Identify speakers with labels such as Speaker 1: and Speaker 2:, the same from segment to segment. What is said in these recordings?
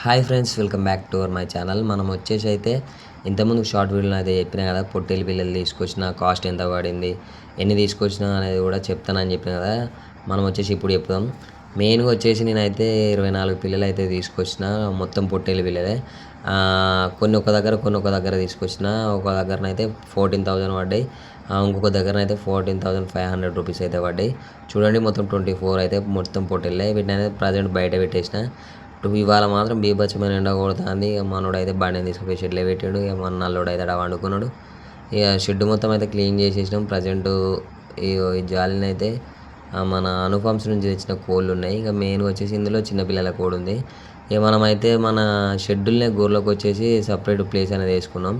Speaker 1: Hi friends, welcome back to our my channel. మనం వచ్చేసి అయితే ఇంతకుముందు షార్ట్ వీడియోలో అయితే చెప్పినా కదా, పొట్టేలు పిల్లలు తీసుకొచ్చిన కాస్ట్ ఎంత పడింది, ఎన్ని తీసుకొచ్చినా అనేది కూడా చెప్తానని చెప్పిన కదా. మనం వచ్చేసి ఇప్పుడు చెప్తాం. మెయిన్గా వచ్చేసి నేనైతే 24 పిల్లలు అయితే తీసుకొచ్చిన, మొత్తం పొట్టేలు పిల్లలే. కొన్ని ఒక దగ్గర తీసుకొచ్చిన. ఒక దగ్గరనైతే 14,000 పడ్డాయి, ఇంకొక దగ్గరనైతే 14,500 రూపీస్ అయితే పడ్డాయి. చూడండి, మొత్తం 24 అయితే మొత్తం పొట్టేళ్ళే. వీటిని అయితే ప్రజెంట్ బయట పెట్టేసిన. ఇవాళ మాత్రం బీభత్సమైన ఎండ కొడుతుంది. ఇక మనోడు అయితే బండిని తీసుకుపోయి షెడ్లో పెట్టాడు. ఇక మన నల్లోడు అయితే అక్కడ వండుకున్నాడు. ఇక షెడ్ మొత్తం అయితే క్లీన్ చేసేసినాం. ప్రజెంట్ ఈ జాలిని అయితే మన అనుఫామ్స్ నుంచి తెచ్చిన కోళ్ళు ఉన్నాయి. ఇక మెయిన్ వచ్చేసి ఇందులో చిన్నపిల్లల కోడి ఉంది. ఇక మనమైతే మన షెడ్యూల్నే గోర్లోకి వచ్చేసి సపరేట్ ప్లేస్ అనేది వేసుకున్నాం.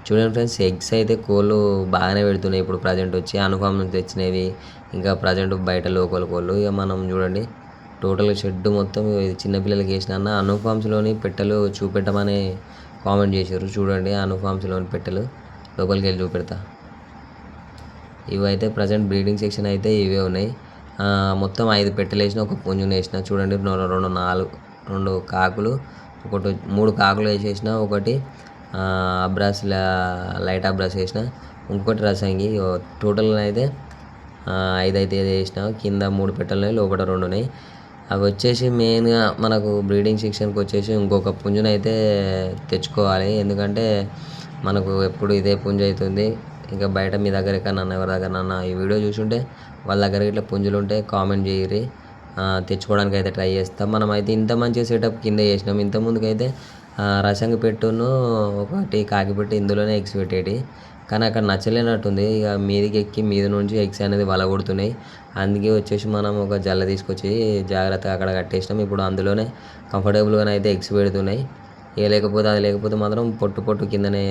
Speaker 1: చూడండి ఫ్రెండ్స్, ఎగ్స్ అయితే కోళ్ళు బాగానే పెడుతున్నాయి. ఇప్పుడు ప్రజెంట్ వచ్చి అనుఫామ్ నుంచి తెచ్చినవి, ఇంకా ప్రజెంట్ బయట లోకల్ కోళ్ళు. ఇక మనం చూడండి, టోటల్గా షెడ్ మొత్తం చిన్నపిల్లలకి వేసిన అనుఫామ్స్లోని పెట్టెలు చూపెట్టమని కామెంట్ చేశారు. చూడండి, అనుఫామ్స్లోని పెట్టెలు లోపలికి వెళ్ళి చూపెడతా. ఇవైతే ప్రజెంట్ బ్రీడింగ్ సెక్షన్ అయితే ఇవే ఉన్నాయి. మొత్తం 5 పెట్టెలు వేసిన, ఒక పుంజుని వేసిన. చూడండి, రెండు కాకులు, 3 కాకులు వేసేసిన, ఒకటి అబ్రాస్ లైట్ అబ్రాస్ వేసిన, ఇంకొకటి రసంగి. టోటల్గా అయితే 5 అయితే వేసిన. కింద 3 పెట్టెలు ఉన్నాయి, లోపల 2 ఉన్నాయి. అవి వచ్చేసి మెయిన్గా మనకు బ్రీడింగ్ సెక్షన్కి వచ్చేసి ఇంకొక పుంజుని అయితే తెచ్చుకోవాలి. ఎందుకంటే మనకు ఎప్పుడు ఇదే పుంజు అవుతుంది. ఇంకా బయట మీ దగ్గర ఎక్కడన్నా ఎవరి దగ్గర ఈ వీడియో చూసుంటే వాళ్ళ దగ్గర ఇట్లా పుంజులు ఉంటే కామెంట్ చేయరి, తెచ్చుకోవడానికి అయితే ట్రై చేస్తాం. మనమైతే ఇంత మంచి సెటప్ కింద చేసినాం. ఇంతకుముందుకైతే రసంగి పెట్టును ఒకటి కాకి పెట్టి ఇందులోనే ఎగ్స్ పెట్టేటి, కానీ అక్కడ నచ్చలేనట్టుంది. ఇక మీదికి ఎక్కి మీద నుంచి ఎగ్స్ అనేది వలగొడుతున్నాయి. అందుకే వచ్చేసి మనం ఒక జల్ల తీసుకొచ్చి జాగ్రత్తగా అక్కడ కట్టేసినాం. ఇప్పుడు అందులోనే కంఫర్టబుల్గానే అయితే ఎగ్స్ పెడుతున్నాయి. అది లేకపోతే మాత్రం పొట్టు కిందనే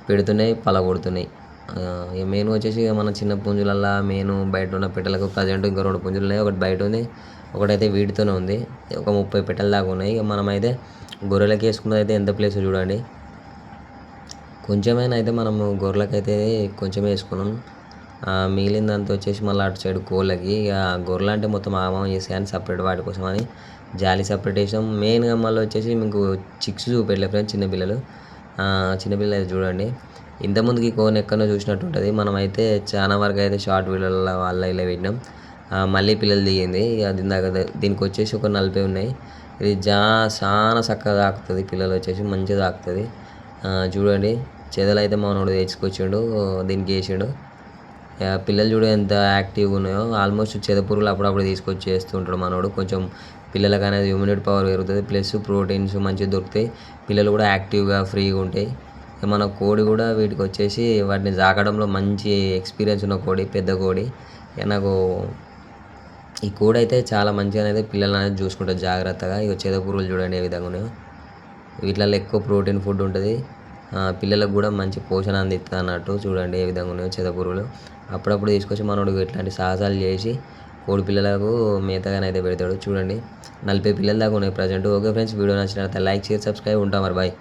Speaker 1: పెడుతున్నాయి, పలగొడుతున్నాయి. మెయిన్ వచ్చేసి మన చిన్న పుంజులల్లా మెయిన్ బయట ఉన్న పెట్టెలకు ప్రజెంట్ ఇంకా 2 పుంజులు ఉన్నాయి. ఒకటి బయట ఉంది, ఒకటైతే వీటితోనే ఉంది. ఒక 30 పెట్టెల దాకా ఉన్నాయి. ఇక మనమైతే గొర్రెలకి వేసుకున్నది అయితే ఎంత ప్లేస్ చూడండి. కొంచెమైనా అయితే మనము గొర్రెలకైతే కొంచెమే వేసుకున్నాం. మిగిలిందంతా వచ్చేసి మళ్ళీ అటు సైడ్ కోళ్ళకి. ఇక గొర్రెలు అంటే మొత్తం ఆగమం చేసి కానీ సపరేట్ వాటి కోసం అని జాలి సపరేట్ వేసాం. మెయిన్గా మళ్ళీ వచ్చేసి మీకు చిక్స్ చూపెట్టలే ఫ్రెండ్స్, చిన్నపిల్లలు చూడండి. ఇంతకుముందుకి కోన్ ఎక్కడో చూసినట్టు ఉంటుంది. మనమైతే చాలా వరకు అయితే షార్ట్ వీడియోల వల్ల ఇలా పెట్టినాం. మళ్ళీ పిల్లలు దిగింది. దీనికి వచ్చేసి ఒక 40 ఉన్నాయి. ఇది చాలా చక్కగా తాకుతుంది. పిల్లలు వచ్చేసి మంచిగా తాకుతుంది. చూడండి, చెదలు అయితే మనోడు తెచ్చుకొచ్చిండు, దీనికి వేసిండు. పిల్లలు చూడ ఎంత యాక్టివ్గా ఉన్నాయో. ఆల్మోస్ట్ చెదపురుగులు అప్పుడప్పుడు తీసుకొచ్చి చేస్తుంటాడు మనోడు. కొంచెం పిల్లలకు అనేది ఇమ్యూనిటీ పవర్ పెరుగుతుంది, ప్లస్ ప్రోటీన్స్ మంచిగా దొరుకుతాయి. పిల్లలు కూడా యాక్టివ్గా ఫ్రీగా ఉంటాయి. మన కోడి కూడా వీటికి వచ్చేసి వాటిని జాకడంలో మంచి ఎక్స్పీరియన్స్ ఉన్న కోడి, పెద్ద కోడి. నాకు ఈ కోడి అయితే చాలా మంచిగా అయితే పిల్లలు అనేది చూసుకుంటుంది జాగ్రత్తగా. ఇక చెదపురుగులు చూడండి ఏ విధంగా ఉన్నాయో. వీటిలలో ఎక్కువ ప్రోటీన్ ఫుడ్ ఉంటుంది. పిల్లలకు కూడా మంచి పోషణ అందిస్తుంది అన్నట్టు. చూడండి ఏ విధంగా ఉన్నాయో చెదపురుగులు. అప్పుడప్పుడు తీసుకొచ్చి మనోడు ఇట్లాంటి సాహసాలు చేసి కోడి పిల్లలకు మేతగానైతే పెడతాడు. చూడండి, 40 పిల్లల దాకా ఉన్నాయి ప్రజెంట్. ఓకే ఫ్రెండ్స్, వీడియో నచ్చినట్లయితే లైక్, షేర్, సబ్స్క్రైబ్. ఉంటాం మరి, బాయ్.